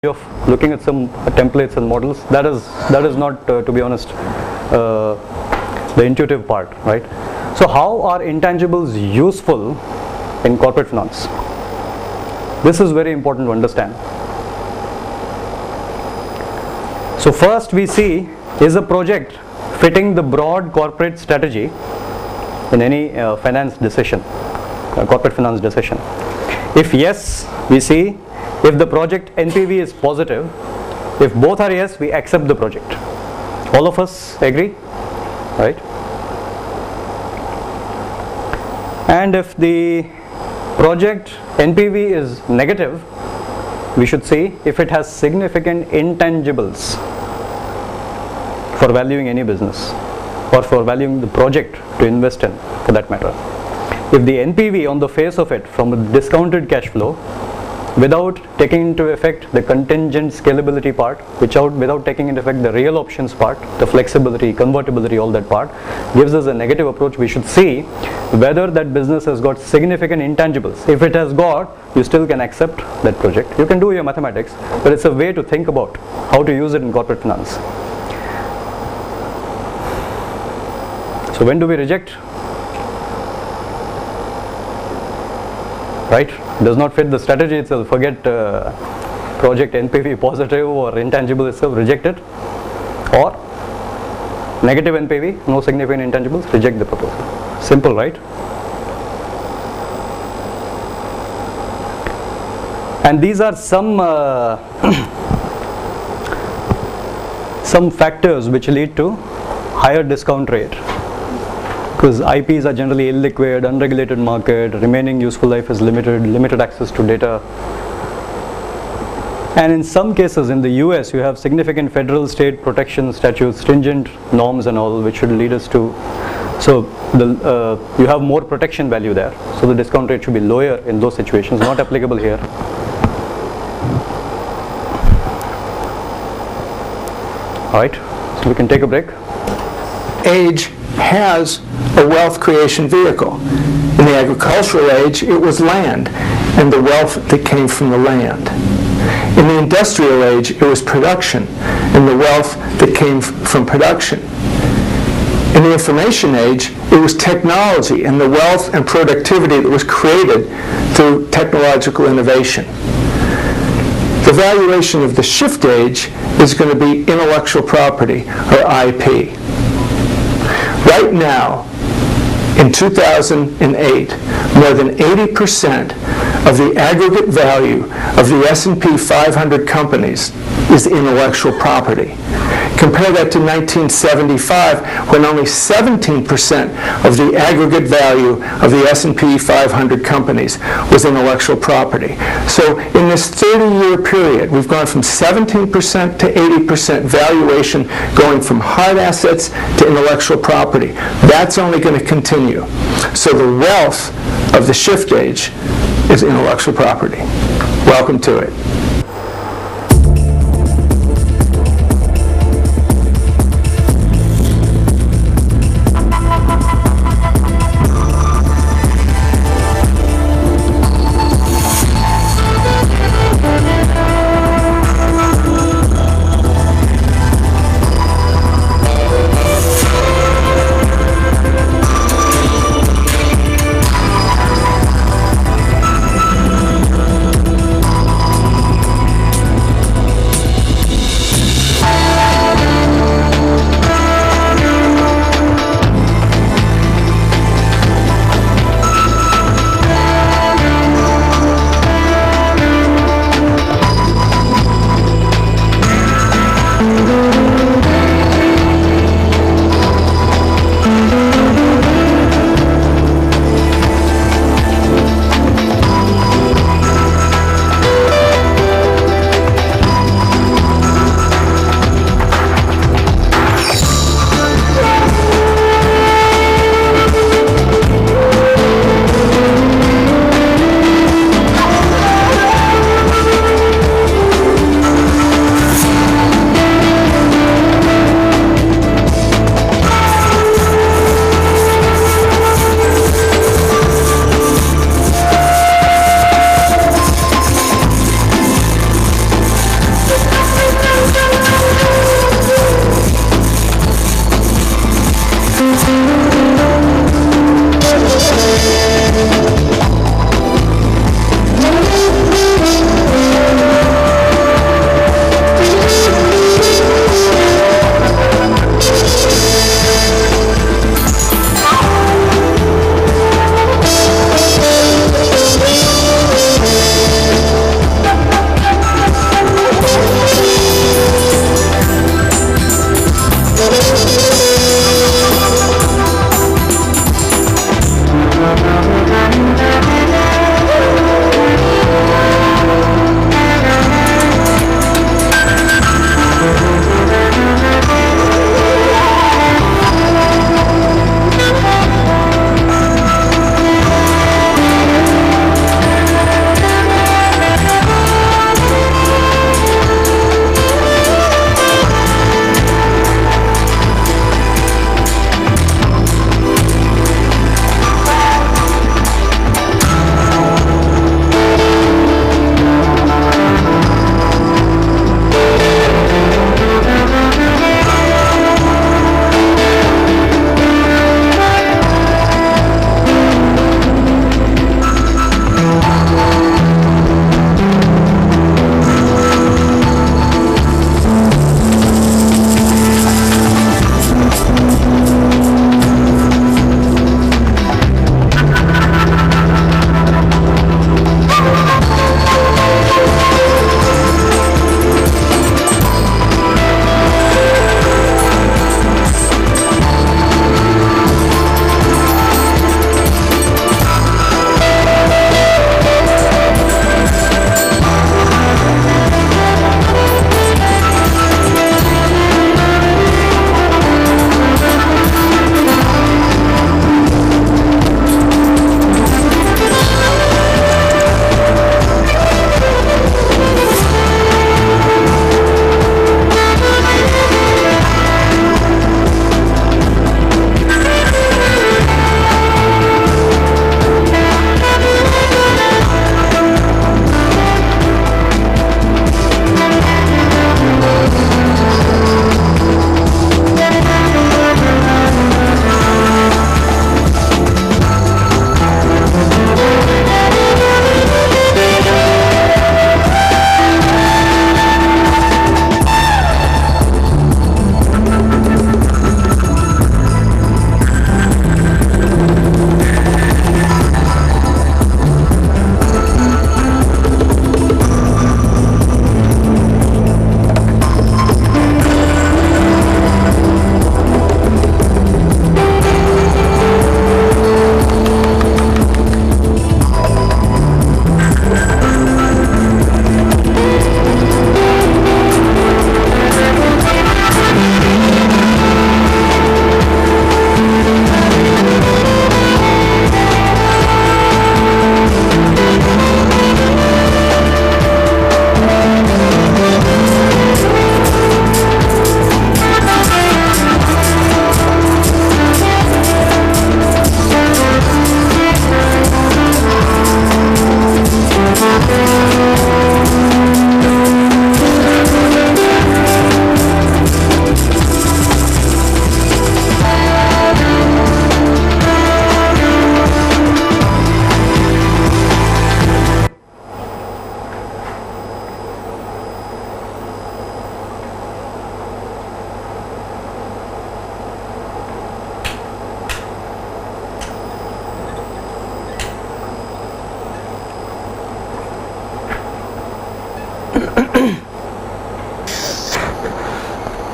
of looking at some templates and models. That is not, to be honest, the intuitive part, right? So how are intangibles useful in corporate finance? This is very important to understand. So first we see, is a project fitting the broad corporate strategy in any finance decision, corporate finance decision? If yes, we see if the project NPV is positive. If both are yes, we accept the project. All of us agree, right? And if the project NPV is negative, we should see if it has significant intangibles for valuing any business or for valuing the project to invest in, for that matter. If the NPV on the face of it from a discounted cash flow, without taking into effect the contingent scalability part, without taking into effect the real options part, the flexibility, convertibility, all that part, gives us a negative approach. We should see whether that business has got significant intangibles. If it has got, you still can accept that project. You can do your mathematics, but it's a way to think about how to use it in corporate finance. So when do we reject? Right? Does not fit the strategy itself. Forget project NPV positive or intangible itself, reject it. Or negative NPV, no significant intangibles, reject the proposal. Simple, right? And these are some some factors which lead to higher discount rate. Because IPs are generally illiquid, unregulated market, remaining useful life is limited access to data. And in some cases in the US, you have significant federal state protection statutes, stringent norms and all, which should lead us to, so you have more protection value there. So the discount rate should be lower in those situations, not applicable here. Alright, so we can take a break. Age has a wealth creation vehicle. In the agricultural age, it was land and the wealth that came from the land. In the industrial age, it was production and the wealth that came from production. In the information age, it was technology and the wealth and productivity that was created through technological innovation. The valuation of the shift age is going to be intellectual property, or IP. Right now, in 2008, more than 80% of the aggregate value of the S&P 500 companies is intellectual property. Compare that to 1975, when only 17% of the aggregate value of the S&P 500 companies was intellectual property. So in this 30-year period, we've gone from 17% to 80% valuation, going from hard assets to intellectual property. That's only going to continue. So the wealth of the shift age is intellectual property. Welcome to it.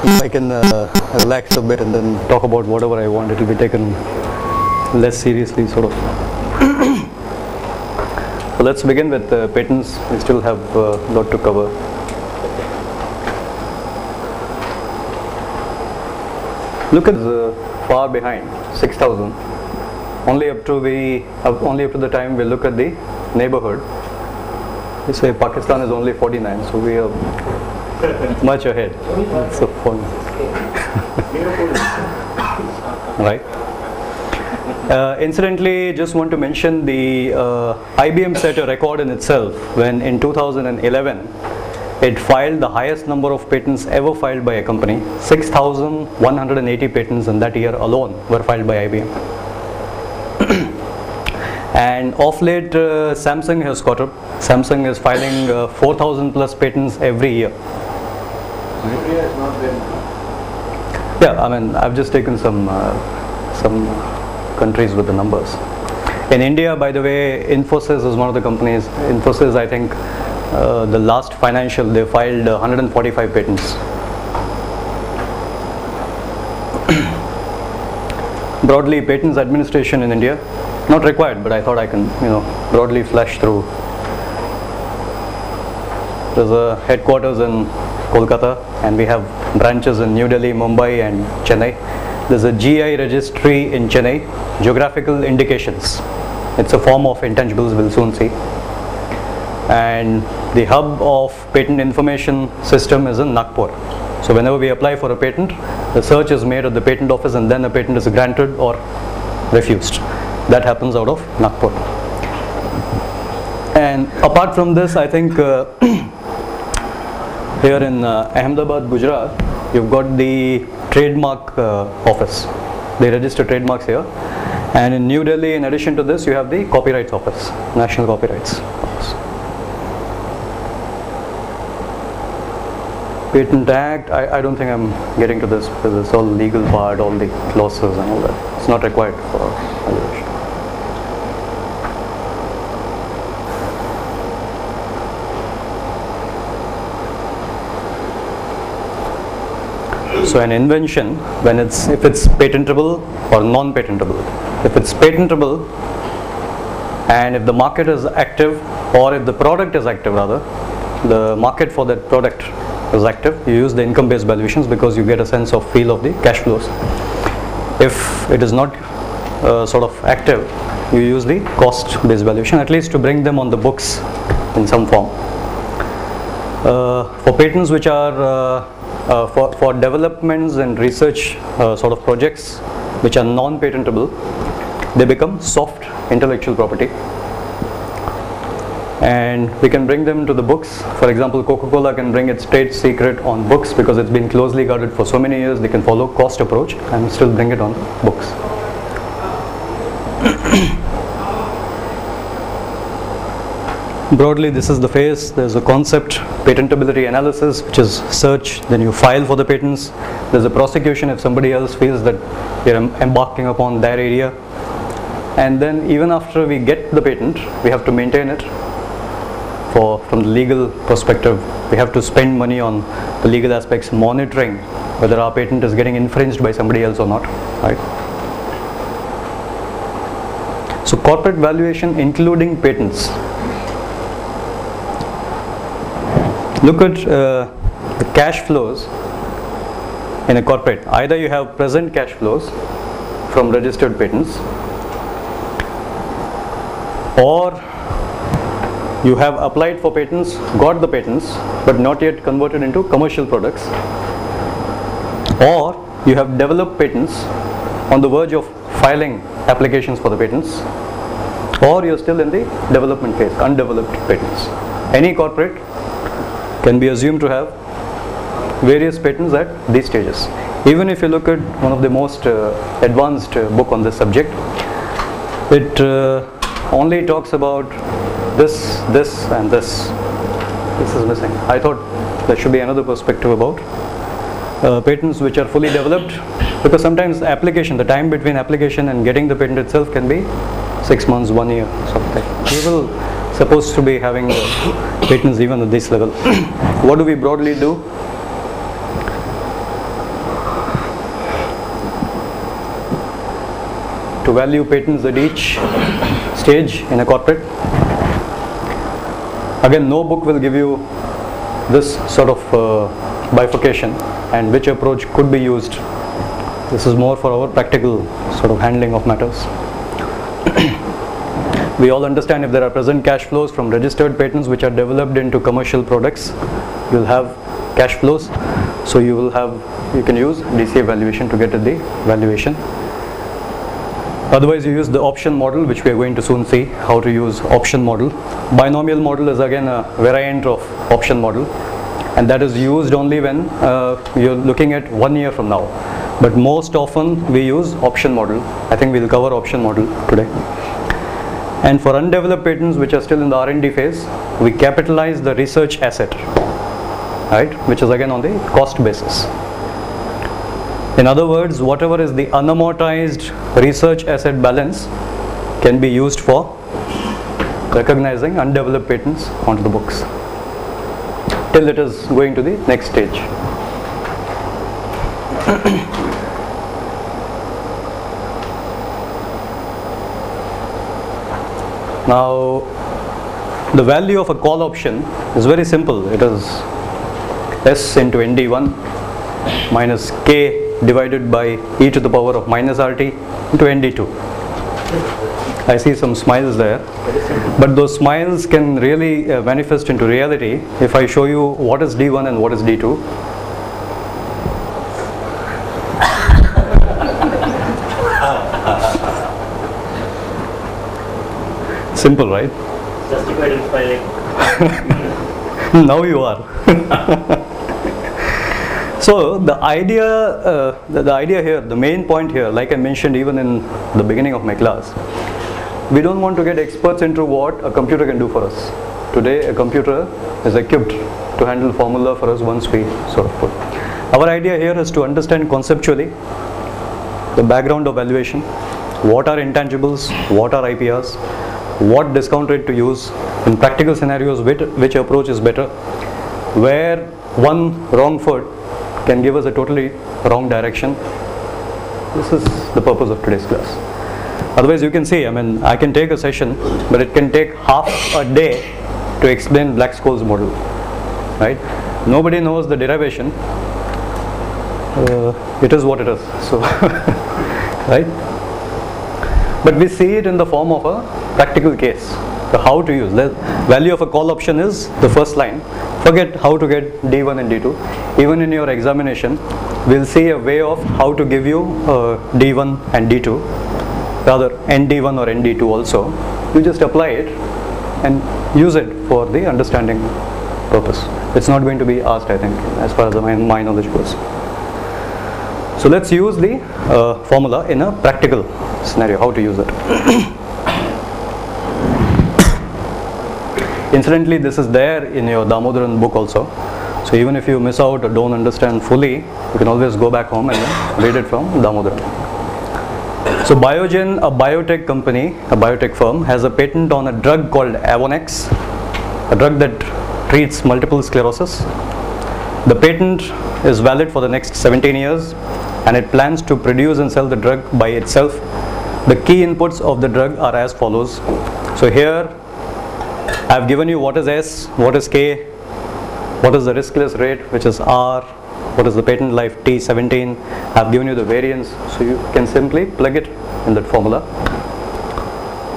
if I can relax a bit and then talk about whatever I want, it will be taken less seriously, sort of. So let's begin with patents. We still have a lot to cover. Look at the far behind, 6,000. Only up to the time we look at the neighborhood. We say Pakistan is only 49, so we are much ahead. That's so fun. Right. Incidentally, just want to mention the IBM set a record in itself when in 2011 it filed the highest number of patents ever filed by a company. 6,180 patents in that year alone were filed by IBM. And of late Samsung has caught up. Samsung is filing 4,000 plus patents every year. India has not been. Yeah, I mean, I've just taken some countries with the numbers. In India, by the way, Infosys is one of the companies. Infosys, I think, the last financial, they filed 145 patents. Broadly, patents administration in India, not required, but I thought I can, broadly flash through. There's a headquarters in Kolkata, and we have branches in New Delhi, Mumbai, and Chennai. There's a GI registry in Chennai, geographical indications. It's a form of intangibles, we'll soon see. And the hub of patent information system is in Nagpur. So whenever we apply for a patent, the search is made at the patent office and then a patent is granted or refused. That happens out of Nagpur. And apart from this, I think here in Ahmedabad, Gujarat, you've got the trademark office. They register trademarks here. And in New Delhi, in addition to this, you have the Copyrights Office, National Copyrights Office. Patent Act, I don't think I'm getting to this because it's all legal part, all the clauses and all that. It's not required for valuation. So an invention, if it's patentable or non-patentable. If it's patentable and if the market is active, or if the product is active rather, the market for that product is active, you use the income-based valuations because you get a sense of feel of the cash flows. If it is not sort of active, you use the cost-based valuation, at least to bring them on the books in some form. For patents which are for developments and research sort of projects which are non-patentable, they become soft intellectual property, and we can bring them to the books. For example, Coca-Cola can bring its trade secret on books because it's been closely guarded for so many years. They can follow cost approach and still bring it on books. Broadly, this is the phase. There's a concept, patentability analysis, which is search, then you file for the patents. There's a prosecution if somebody else feels that you're embarking upon their area. And then even after we get the patent, we have to maintain it. From the legal perspective, we have to spend money on the legal aspects, monitoring whether our patent is getting infringed by somebody else or not, right? So corporate valuation including patents. Look at the cash flows in a corporate. Either you have present cash flows from registered patents, or you have applied for patents, got the patents, but not yet converted into commercial products, or you have developed patents on the verge of filing applications for the patents, or you're still in the development phase, undeveloped patents. Any corporate can be assumed to have various patents at these stages. Even if you look at one of the most advanced book on this subject, it only talks about this, and this. This is missing. I thought there should be another perspective about patents which are fully developed, because sometimes application, the time between application and getting the patent itself can be 6 months, 1 year, something. We will supposed to be having patents even at this level. What do we broadly do? to value patents at each stage in a corporate. Again, no book will give you this sort of bifurcation and which approach could be used. This is more for our practical sort of handling of matters. We all understand if there are present cash flows from registered patents which are developed into commercial products, you will have cash flows. So you can use DCF valuation to get at the valuation. Otherwise you use the option model, which we are going to soon see how to use option model. Binomial model is again a variant of option model, and that is used only when you're looking at 1 year from now. But most often we use option model. I think we'll cover option model today. And for undeveloped patents which are still in the R&D phase, we capitalize the research asset, right, which is again on the cost basis. In other words, whatever is the unamortized research asset balance can be used for recognizing undeveloped patents onto the books till it is going to the next stage. Now, the value of a call option is very simple. It is S into ND1 minus K divided by e to the power of minus RT into ND2. I see some smiles there, but those smiles can really manifest into reality if I show you what is D1 and what is D2. Simple, right? Justified in filing. Now you are. So the idea here, the main point here, like I mentioned even in the beginning of my class, we don't want to get experts into what a computer can do for us. Today a computer is equipped to handle formula for us once we sort of put. Our idea here is to understand conceptually the background of valuation, what are intangibles, what are IPRs, what discount rate to use, in practical scenarios which approach is better, where one wrong foot can give us a totally wrong direction. This is the purpose of today's class. Otherwise you can see, I can take a session, but it can take half a day to explain Black-Scholes model, right? Nobody knows the derivation. It is what it is. So, right? But we see it in the form of a practical case. So how to use. The value of a call option is the first line. Forget how to get D1 and D2. Even in your examination, we'll see a way of how to give you D1 and D2, rather ND1 or ND2 also. You just apply it and use it for the understanding purpose. It's not going to be asked, I think, as far as my knowledge goes. So let's use the formula in a practical scenario, how to use it. Incidentally, this is there in your Damodaran book also. So even if you miss out or don't understand fully, you can always go back home and read it from Damodaran. So Biogen, a biotech company, a biotech firm, has a patent on a drug called Avonex, a drug that treats multiple sclerosis. The patent is valid for the next 17 years and it plans to produce and sell the drug by itself. The key inputs of the drug are as follows. So here I have given you what is S, what is K, what is the riskless rate, which is R, what is the patent life T17. I have given you the variance, so you can simply plug it in that formula.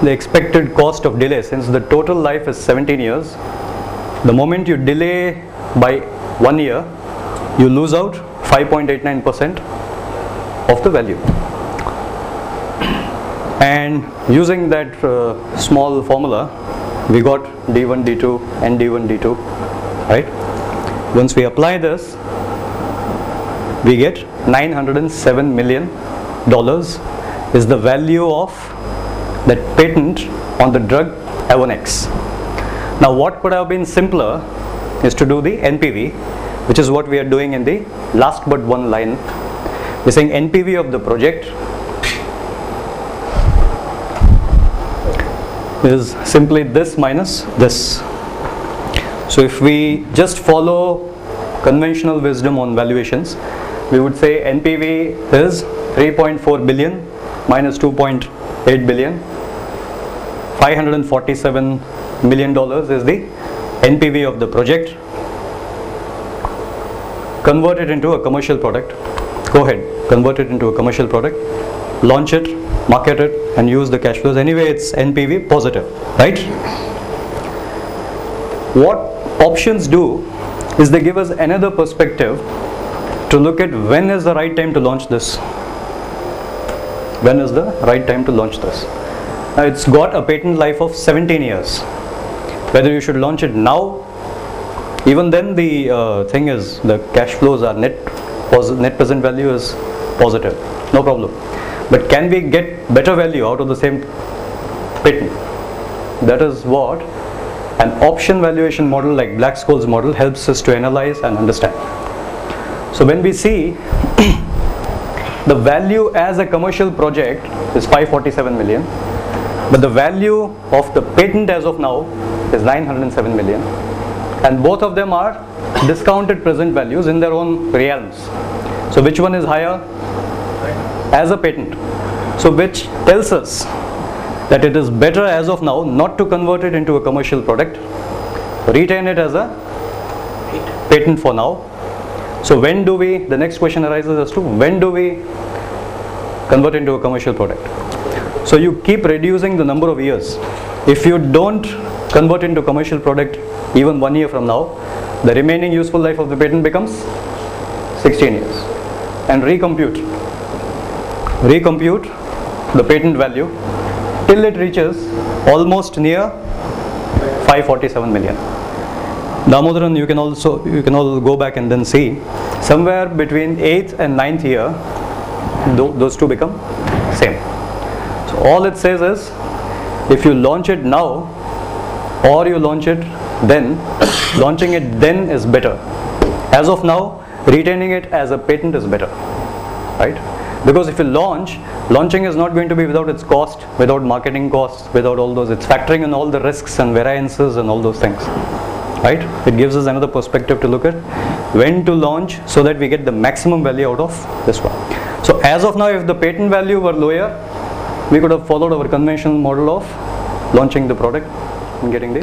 The expected cost of delay, since the total life is 17 years, the moment you delay by 1 year, you lose out 5.89% of the value. And using that small formula, we got D1, D2 and D1, D2, right? Once we apply this, we get $907 million is the value of that patent on the drug Avonex. Now what could have been simpler is to do the NPV, which is what we are doing in the last but one line. We're saying NPV of the project is simply this minus this. So if we just follow conventional wisdom on valuations, we would say NPV is 3.4 billion minus 2.9 8 billion. $547 million is the NPV of the project. Convert it into a commercial product. Go ahead, convert it into a commercial product, launch it, market it, and use the cash flows. Anyway, it's NPV positive, right? What options do is they give us another perspective to look at when is the right time to launch this. When is the right time to launch this? Now, it's got a patent life of 17 years. Whether you should launch it now, even then the thing is the cash flows are net present value is positive, no problem. But can we get better value out of the same patent? That is what an option valuation model like Black-Scholes model helps us to analyze and understand. So when we see the value as a commercial project is 547 million, but the value of the patent as of now is 907 million, and both of them are discounted present values in their own realms. So which one is higher? As a patent. So which tells us that it is better as of now not to convert it into a commercial product, retain it as a patent for now. So when do we, the next question arises as to when do we convert into a commercial product? So you keep reducing the number of years. If you don't convert into commercial product even 1 year from now, the remaining useful life of the patent becomes 16 years. And recompute the patent value till it reaches almost near 547 million. Damodaran, you can all go back and then see somewhere between 8th and 9th year those two become same. So all it says is if you launch it now or you launch it then, launching it then is better. As of now, retaining it as a patent is better, right? Because if you launching is not going to be without its cost, without marketing costs, without all those. It's factoring in all the risks and variances and all those things, right? It gives us another perspective to look at when to launch so that we get the maximum value out of this one. So as of now, if the patent value were lower, we could have followed our conventional model of launching the product and getting the